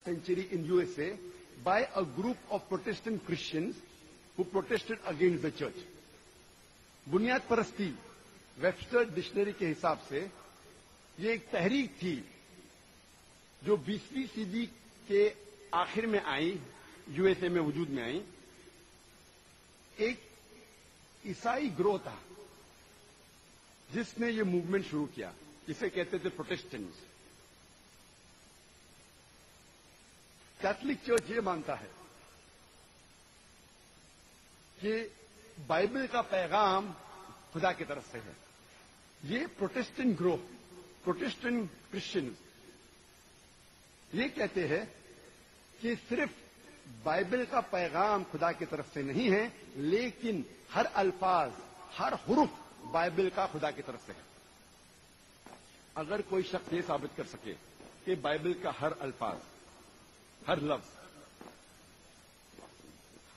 century in USA by a group of Protestant Christians who protested against the church. बुनियाद परस्ती Webster dictionary के हिसाब से ये एक तहरीक थी जो 20वीं सदी के आखिर में आई, यूएसए में वजूद में आई. एक ईसाई ग्रोह था जिसने ये मूवमेंट शुरू किया, जिसे कहते थे प्रोटेस्टेंट्स. कैथोलिक चर्च ये मानता है कि बाइबल का पैगाम खुदा की तरफ से है. ये प्रोटेस्टेंट ग्रोह, प्रोटेस्टेंट क्रिश्चियन ये कहते हैं कि सिर्फ बाइबल का पैगाम खुदा की तरफ से नहीं है, लेकिन हर अल्फाज, हर हुरूफ बाइबल का खुदा की तरफ से है. अगर कोई शख्स ये साबित कर सके कि बाइबल का हर अल्फाज, हर लफ्ज,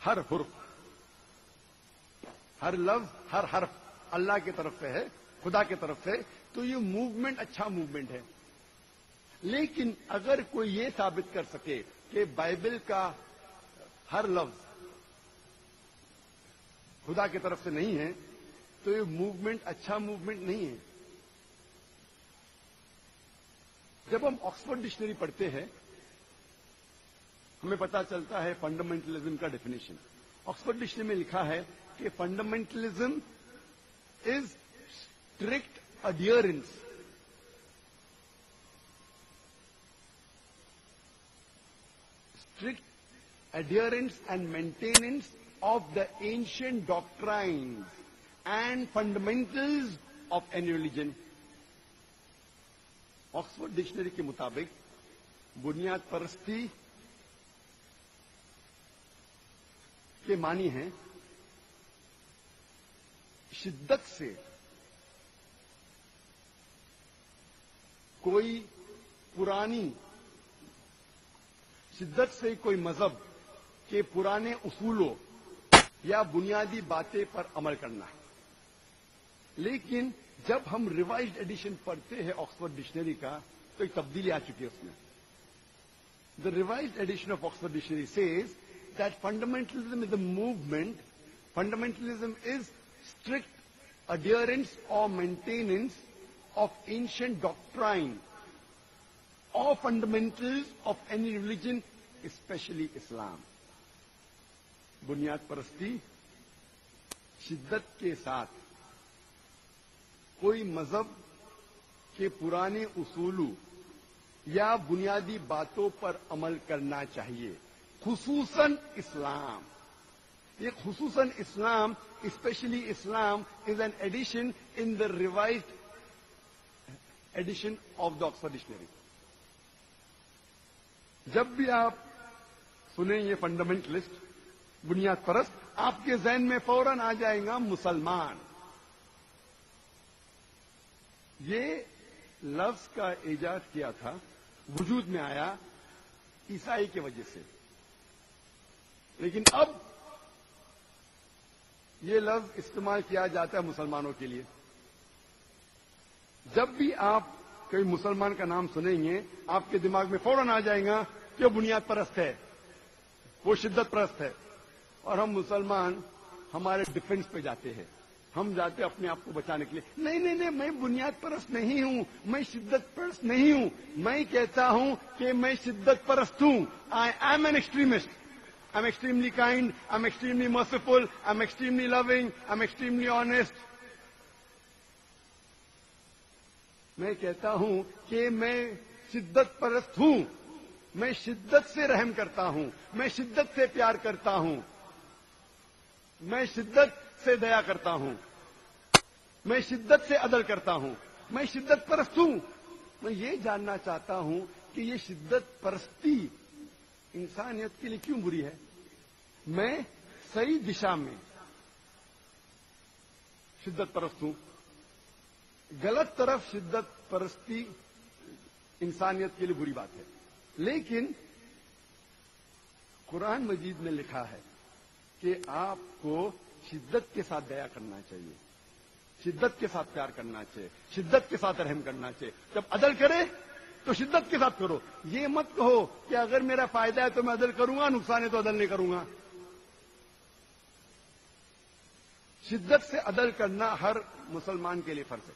हर हुर्फ, हर लफ्ज, हर हर्फ अल्लाह की तरफ से है, खुदा की तरफ से, तो ये मूवमेंट अच्छा मूवमेंट है. लेकिन अगर कोई ये साबित कर सके कि बाइबल का हर लफ्ज खुदा की तरफ से नहीं है, तो ये मूवमेंट अच्छा मूवमेंट नहीं है. जब हम ऑक्सफोर्ड डिक्शनरी पढ़ते हैं, हमें पता चलता है फंडामेंटलिज्म का डेफिनेशन. ऑक्सफोर्ड डिक्शनरी में लिखा है कि fundamentalism is strict adherence and maintenance of the ancient doctrines and fundamentals of any religion. Oxford dictionary के मुताबिक बुनियाद परस्ती के मानी हैं शिद्दत से कोई पुरानी, शिद्दत से कोई मजहब के पुराने उसूलों या बुनियादी बातें पर अमल करना है. लेकिन जब हम रिवाइज्ड एडिशन पढ़ते हैं ऑक्सफोर्ड डिक्शनरी का, तो एक तब्दीली आ चुकी है उसमें. The revised edition of Oxford dictionary says that fundamentalism is a movement, fundamentalism is strict adherence or maintenance of ancient doctrine or fundamentals of any religion, especially Islam. बुनियाद परस्ती शिद्दत के साथ कोई मजहब के पुराने उसूलों या बुनियादी बातों पर अमल करना चाहिए, खुसूसन इस्लाम. ये खुसूसन इस्लाम, especially Islam, is an addition in the revised edition of the Oxford Dictionary. जब भी आप सुने ये फंडामेंटलिस्ट, बुनियाद परस्त, आपके जहन में फौरन आ जाएगा मुसलमान. ये लफ्ज का इजाद किया था, वजूद में आया ईसाई की वजह से. लेकिन अब ये लफ्ज इस्तेमाल किया जाता है मुसलमानों के लिए. जब भी आप कोई मुसलमान का नाम सुनेंगे, आपके दिमाग में फौरन आ जाएगा कि वो बुनियाद परस्त है, वो शिद्दत परस्त है. और हम मुसलमान हमारे डिफेंस पे जाते हैं, हम जाते अपने आप को बचाने के लिए. नहीं नहीं नहीं, मैं बुनियाद परस्त नहीं हूं, मैं शिद्दत परस्त नहीं हूं. मैं कहता हूं कि मैं शिद्दत परस्त हूं. I am an extremist. I'm extremely kind, I'm extremely merciful, I'm extremely loving, I'm extremely honest. मैं कहता हूं कि मैं शिद्दत परस्त हूं, मैं शिद्दत से रहम करता हूं, मैं शिद्दत से प्यार करता हूं, मैं शिद्दत से दया करता हूं, मैं शिद्दत से अदल करता हूं, मैं शिद्दत परस्त हूं. मैं ये जानना चाहता हूं कि ये शिद्दत परस्ती इंसानियत के लिए क्यों बुरी है. मैं सही दिशा में शिद्दत परस्त हूं, गलत तरफ शिद्दत परस्ती इंसानियत के लिए बुरी बात है. लेकिन कुरान मजीद में लिखा है कि आपको शिद्दत के साथ दया करना चाहिए, शिद्दत के साथ प्यार करना चाहिए, शिद्दत के साथ रहम करना चाहिए. जब अदल करे تو شدت کے ساتھ کرو. یہ مت کہو کہ اگر میرا فائدہ ہے تو میں عدل کروں گا, نقصان ہے تو عدل نہیں کروں گا. شدت سے عدل کرنا ہر مسلمان کے لیے فرض ہے.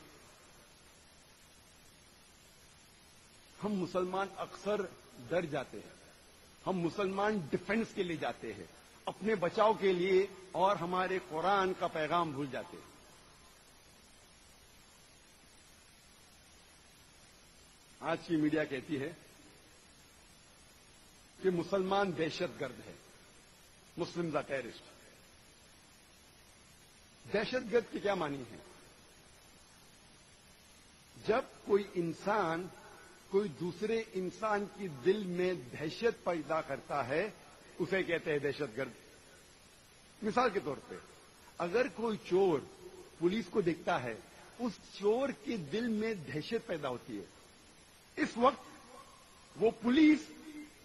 ہم مسلمان اکثر ڈر جاتے ہیں, ہم مسلمان ڈیفنس کے لیے جاتے ہیں, اپنے بچاؤ کے لیے, اور ہمارے قرآن کا پیغام بھول جاتے ہیں. آج کی میڈیا کہتی ہے کہ مسلمان دہشت گرد ہے, مسلم ٹیررسٹ. دہشت گرد کی کیا معنی ہے؟ جب کوئی انسان کوئی دوسرے انسان کی دل میں دہشت پیدا کرتا ہے اسے کہتے ہیں دہشت گرد. مثال کے طور پہ اگر کوئی چور پولیس کو دیکھتا ہے, اس چور کے دل میں دہشت پیدا ہوتی ہے, اس وقت وہ پولیس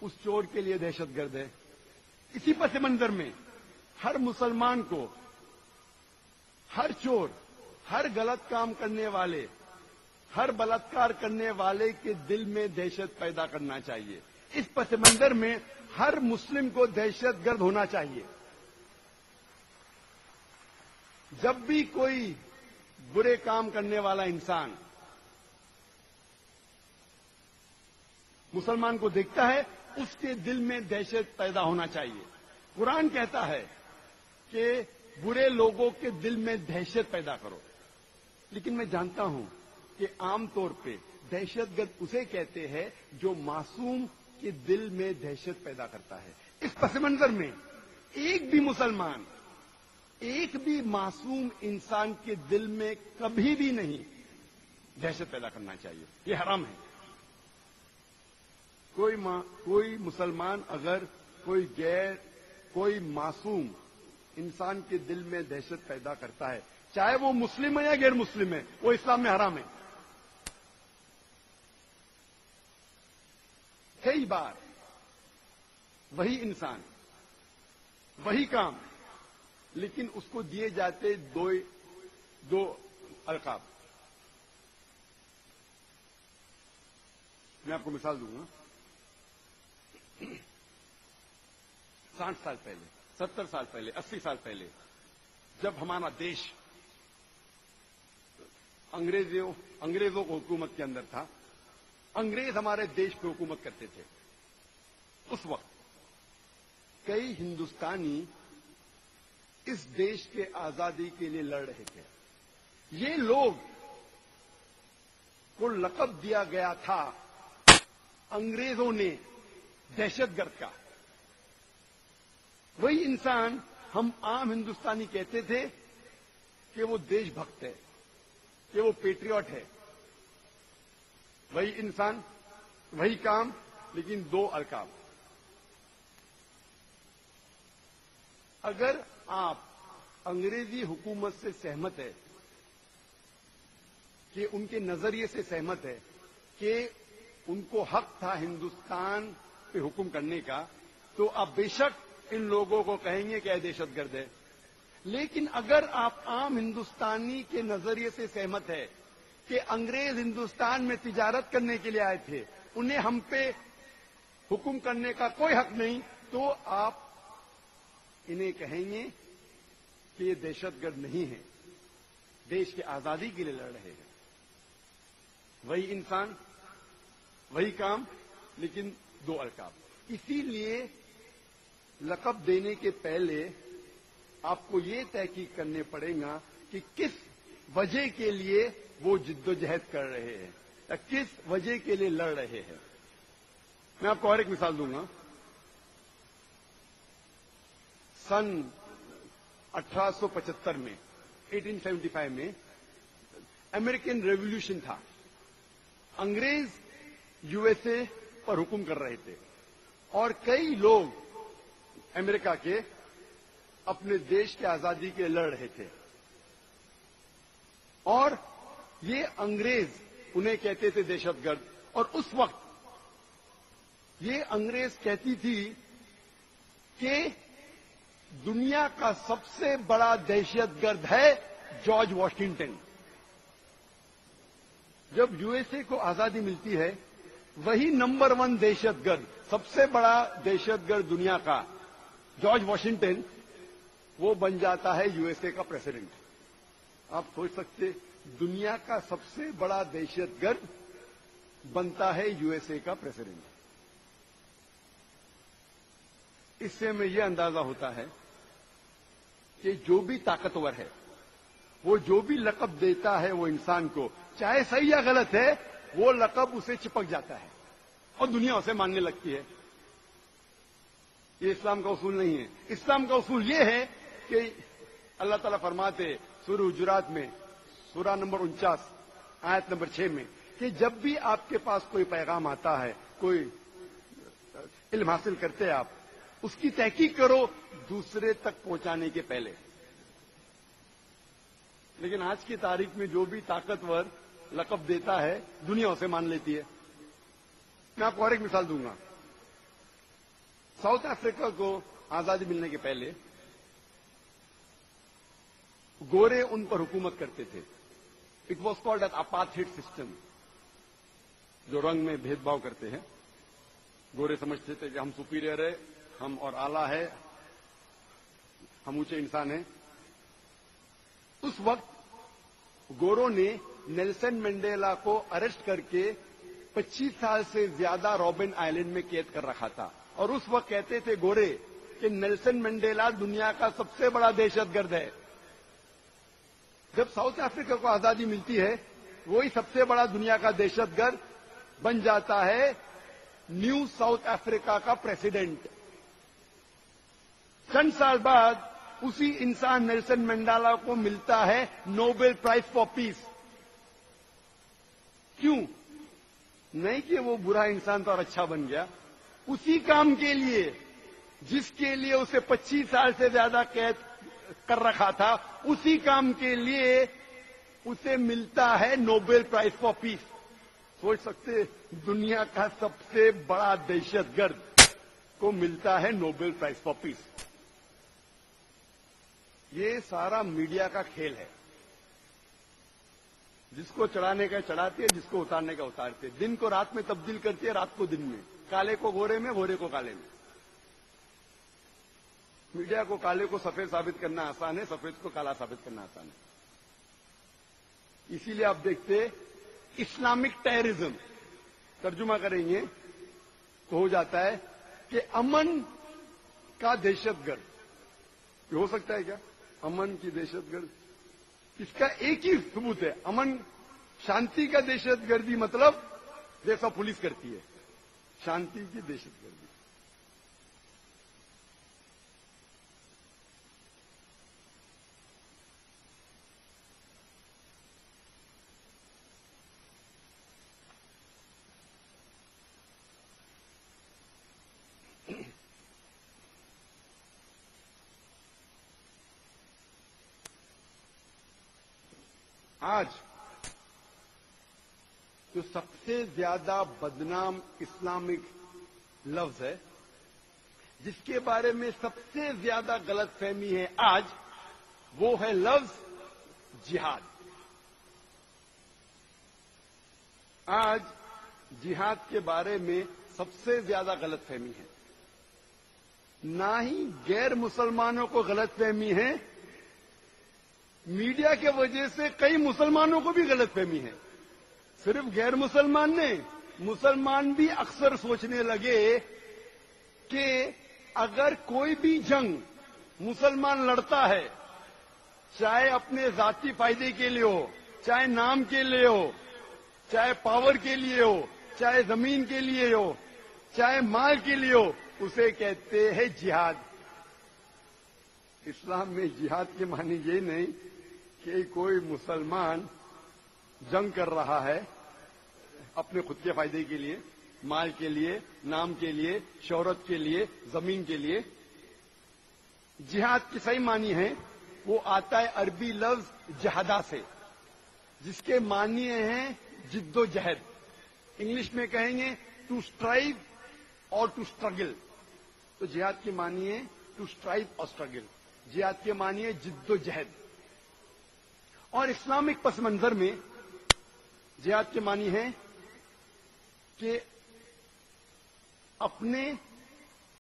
اس چور کے لیے دہشت گرد ہے. اسی پس منظر میں ہر مسلمان کو ہر چور, ہر غلط کام کرنے والے, ہر بلاತ್کار کرنے والے کے دل میں دہشت پیدا کرنا چاہیے. اس پس منظر میں ہر مسلم کو دہشت گرد ہونا چاہیے. جب بھی کوئی برے کام کرنے والا انسان مسلمان کو دیکھتا ہے اس کے دل میں دہشت پیدا ہونا چاہیے. قرآن کہتا ہے کہ برے لوگوں کے دل میں دہشت پیدا کرو, لیکن میں جانتا ہوں کہ عام طور پہ دہشت گرد اسے کہتے ہیں جو معصوم کے دل میں دہشت پیدا کرتا ہے. اس پس منظر میں ایک بھی مسلمان, ایک بھی معصوم انسان کے دل میں کبھی بھی نہیں دہشت پیدا کرنا چاہیے. یہ حرام ہے. کوئی مسلمان اگر کوئی معصوم انسان کے دل میں دہشت پیدا کرتا ہے, چاہے وہ مسلم ہے یا غیر مسلم ہے, وہ اسلام میں حرام ہے. کئی بار وہی انسان, وہی کام, لیکن اس کو دیے جاتے دو القاب. میں آپ کو مثال دوں گا. 60 سال پہلے, 70 سال پہلے, 80 سال پہلے جب ہمارا دیش انگریزوں کو حکومت کے اندر تھا, انگریز ہمارے دیش پہ حکومت کرتے تھے, اس وقت کئی ہندوستانی اس دیش کے آزادی کے لیے لڑ رہے تھے. یہ لوگ کو لقب دیا گیا تھا انگریزوں نے دہشت گرد کا. وہی انسان ہم عام ہندوستانی کہتے تھے کہ وہ دیش بھکت ہے, کہ وہ پیٹریوٹ ہے. وہی انسان, وہی کام, لیکن دو القاب. اگر آپ انگریزی حکومت سے سہمت ہے, کہ ان کے نظریے سے سہمت ہے کہ ان کو حق تھا ہندوستان پہ حکم کرنے کا, تو آپ بے شک ان لوگوں کو کہیں گے کہ یہ دہشت گرد ہے. لیکن اگر آپ عام ہندوستانی کے نظریے سے سہمت ہے کہ انگریز ہندوستان میں تجارت کرنے کے لیے آئے تھے, انہیں ہم پہ حکم کرنے کا کوئی حق نہیں, تو آپ انہیں کہیں گے کہ یہ دہشت گرد نہیں ہے, دیش کی آزادی کے لیے لڑ رہے ہیں. وہی انسان, وہی کام, لیکن دو القاب. اسی لیے لقب دینے کے پہلے آپ کو یہ تحقیق کرنے پڑے گا کہ کس وجہ کے لیے وہ جد و جہد کر رہے ہیں, یا کس وجہ کے لیے لڑ رہے ہیں. میں آپ کو اور ایک مثال دوں گا. سن 1875 میں 1875 میں امریکن ریولیوشن تھا. انگریز یو ایس اے پر حکم کر رہے تھے, اور کئی لوگ امریکہ کے اپنے دیش کی آزادی کے لڑ رہے تھے. اور یہ انگریز انہیں کہتے تھے دہشت گرد. اور اس وقت یہ انگریز کہتی تھی کہ دنیا کا سب سے بڑا دہشت گرد ہے جارج واشنگٹن. جب یو ایس اے کو آزادی ملتی ہے वही नंबर 1 दहशतगर्द, सबसे बड़ा दहशतगर्द दुनिया का जॉर्ज वॉशिंगटन, वो बन जाता है यूएसए का प्रेसिडेंट। आप सोच सकते, दुनिया का सबसे बड़ा दहशतगर्द बनता है यूएसए का प्रेसिडेंट। इससे हमें यह अंदाजा होता है कि जो भी ताकतवर है, वो जो भी लक़ब देता है वो इंसान को, चाहे सही या गलत है, वो लक़ब उसे चिपक जाता है और दुनिया उसे मानने लगती है। ये इस्लाम का उसूल नहीं है। इस्लाम का उसूल ये है कि अल्लाह ताला फरमाते सूरह हुजुरात में, सूरह नंबर 49 आयत नंबर 6 में, कि जब भी आपके पास कोई पैगाम आता है, कोई इल्म हासिल करते हैं आप, उसकी तहकीक करो दूसरे तक पहुंचाने के पहले। लेकिन आज की तारीख में जो भी ताकतवर लक़ब देता है, दुनिया उसे मान लेती है। मैं आपको और एक मिसाल दूंगा। साउथ अफ्रीका को आजादी मिलने के पहले गोरे उन पर हुकूमत करते थे। It was called an apartheid system, जो रंग में भेदभाव करते हैं। गोरे समझते थे कि हम सुपीरियर है, हम और आला है, हम ऊंचे इंसान हैं। उस वक्त गोरों ने नेल्सन मंडेला को अरेस्ट करके 25 साल से ज्यादा रॉबिन आइलैंड में कैद कर रखा था। और उस वक्त कहते थे गोरे कि नेल्सन मंडेला दुनिया का सबसे बड़ा दहशतगर्द है। जब साउथ अफ्रीका को आजादी मिलती है, वही सबसे बड़ा दुनिया का दहशतगर्द बन जाता है न्यू साउथ अफ्रीका का प्रेसिडेंट। चंद साल बाद उसी इंसान नेल्सन मंडेला को मिलता है नोबेल प्राइज फॉर पीस। क्यों? नहीं कि वो बुरा इंसान था और अच्छा बन गया, उसी काम के लिए जिसके लिए उसे 25 साल से ज्यादा कैद कर रखा था, उसी काम के लिए उसे मिलता है नोबेल प्राइज फॉर पीस। सोच सकते, दुनिया का सबसे बड़ा दहशतगर्द को मिलता है नोबेल प्राइज फॉर पीस। ये सारा मीडिया का खेल है। जिसको चढ़ाने का चढ़ाती है, जिसको उतारने का उतारती है। दिन को रात में तब्दील करती है, रात को दिन में, काले को गोरे में, गोरे को काले में। मीडिया को काले को सफेद साबित करना आसान है, सफेद को काला साबित करना आसान है। इसीलिए आप देखते इस्लामिक टेररिज्म तर्जुमा करेंगे तो हो जाता है कि अमन का दहशतगर्द। हो सकता है क्या अमन की दहशतगर्द? इसका एक ही सबूत है, अमन शांति का दहशतगर्दी मतलब जैसा पुलिस करती है, शांति की दहशतगर्दी। आज जो सबसे ज्यादा बदनाम इस्लामिक लफ्ज है, जिसके बारे में सबसे ज्यादा गलतफहमी है आज, वो है लफ्ज जिहाद। आज जिहाद के बारे में सबसे ज्यादा गलतफहमी है। ना ही गैर मुसलमानों को गलतफहमी है, मीडिया के वजह से कई मुसलमानों को भी गलतफहमी है। सिर्फ गैर मुसलमान नहीं, मुसलमान भी अक्सर सोचने लगे कि अगर कोई भी जंग मुसलमान लड़ता है, चाहे अपने जाती फायदे के लिए हो, चाहे नाम के लिए हो, चाहे पावर के लिए हो, चाहे जमीन के लिए हो, चाहे माल के लिए हो, उसे कहते हैं जिहाद। इस्लाम में जिहाद के माने ये नहीं कि कोई मुसलमान जंग कर रहा है अपने खुद के फायदे के लिए, माल के लिए, नाम के लिए, शोहरत के लिए, जमीन के लिए। जिहाद की सही मानी है वो आता है अरबी लफ्ज जहदा से, जिसके मानिए हैं जिद्दोजहद। इंग्लिश में कहेंगे टू स्ट्राइव और टू स्ट्रगल। तो जिहाद की मानिए टू स्ट्राइव और स्ट्रगल, जिहाद के मानिए जिद्दोजहद। और इस्लामिक पस मंजर में जिहाद के मानी है कि اپنے